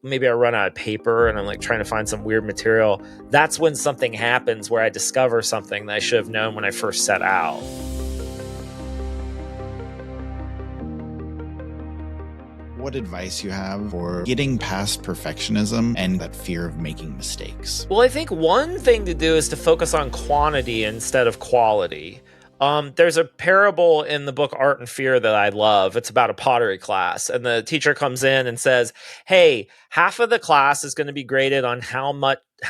maybe I run out of paper and I'm like trying to find some weird material, that's when something happens where I discover something that I should have known when I first set out. What advice you have for getting past perfectionism and that fear of making mistakes? Well, I think one thing to do is to focus on quantity instead of quality. There's a parable in the book Art and Fear that I love. It's about a pottery class, and the teacher comes in and says, hey, half of the class is going to be graded on how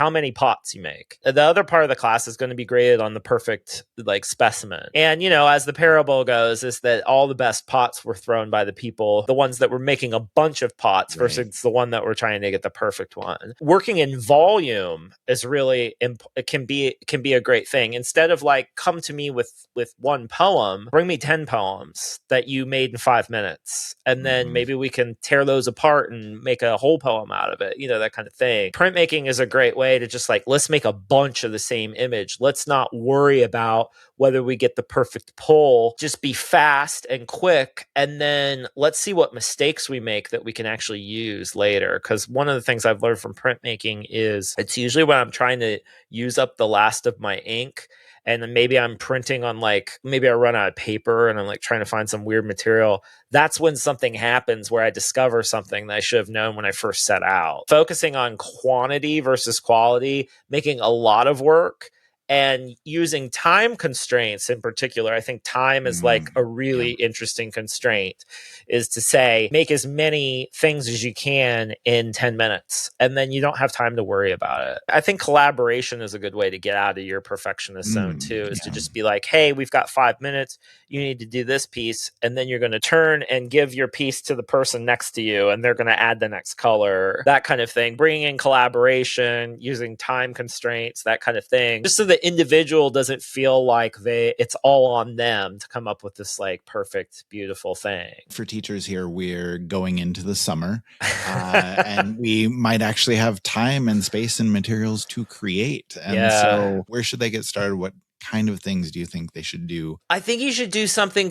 many pots you make. The other part of the class is going to be graded on the perfect specimen. And, as the parable goes, is that all the best pots were thrown by the people, the ones that were making a bunch of pots versus the one that were trying to get the perfect one. Working in volume is really, it can be a great thing. Instead of come to me with one poem, bring me 10 poems that you made in 5 minutes. And then maybe we can tear those apart and make a whole poem out of it, that kind of thing. Printmaking is a great way to just let's make a bunch of the same image. Let's not worry about whether we get the perfect pull. Just be fast and quick. And then let's see what mistakes we make that we can actually use later. Because one of the things I've learned from printmaking is it's usually when I'm trying to use up the last of my ink. And then maybe I'm printing on maybe I run out of paper and I'm trying to find some weird material. That's when something happens where I discover something that I should have known when I first set out. Focusing on quantity versus quality, making a lot of work, and using time constraints in particular. I think time is a really interesting constraint, is to say, make as many things as you can in 10 minutes, and then you don't have time to worry about it. I think collaboration is a good way to get out of your perfectionist zone too, is to just be hey, we've got 5 minutes. You need to do this piece. And then you're going to turn and give your piece to the person next to you, and they're going to add the next color, that kind of thing. Bringing in collaboration, using time constraints, that kind of thing, just so the individual doesn't feel like it's all on them to come up with this perfect, beautiful thing. For teachers here, we're going into the summer and we might actually have time and space and materials to create. And so where should they get started? What kind of things do you think they should do? I think you should do something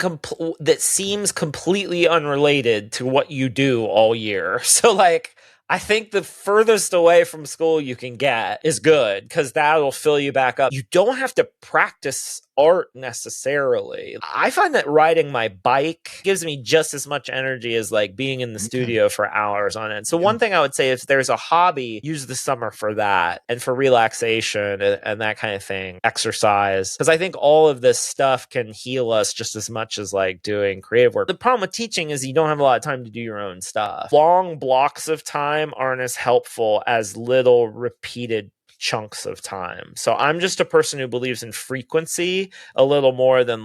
that seems completely unrelated to what you do all year. So I think the furthest away from school you can get is good, because that'll fill you back up. You don't have to practice art necessarily. I find that riding my bike gives me just as much energy as being in the studio for hours on end. So one thing I would say, if there's a hobby, use the summer for that and for relaxation and that kind of thing. Exercise. Because I think all of this stuff can heal us just as much as doing creative work. The problem with teaching is you don't have a lot of time to do your own stuff. Long blocks of time aren't as helpful as little repeated chunks of time. So I'm just a person who believes in frequency a little more than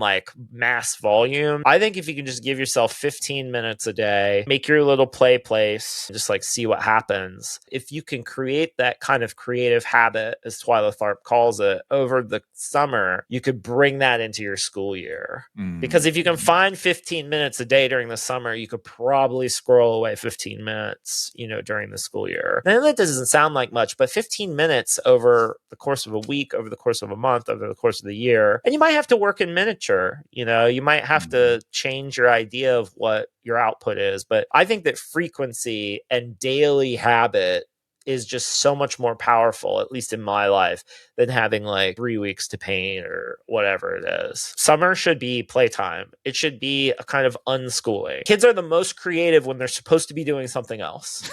mass volume. I think if you can just give yourself 15 minutes a day, make your little play place, just see what happens. If you can create that kind of creative habit, as Twyla Tharp calls it, over the summer, you could bring that into your school year. Because if you can find 15 minutes a day during the summer, you could probably squirrel away 15 minutes, during the school year. Now, that doesn't sound like much, but 15 minutes over the course of a week, over the course of a month, over the course of the year. And you might have to work in miniature, you might have to change your idea of what your output is. But I think that frequency and daily habit is just so much more powerful, at least in my life, than having 3 weeks to paint or whatever it is. Summer should be playtime. It should be a kind of unschooling. Kids are the most creative when they're supposed to be doing something else.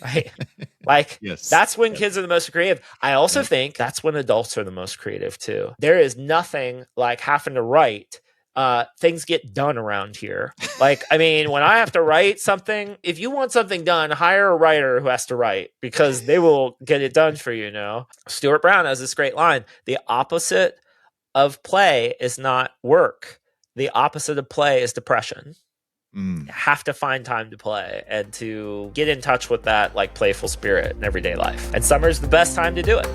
Right? That's when kids are the most creative. I also think that's when adults are the most creative too. There is nothing like having to write. Things get done around here. When I have to write something, if you want something done, hire a writer who has to write, because they will get it done for you. Stuart Brown has this great line: the opposite of play is not work. The opposite of play is depression. You have to find time to play and to get in touch with that playful spirit in everyday life. And summer's the best time to do it.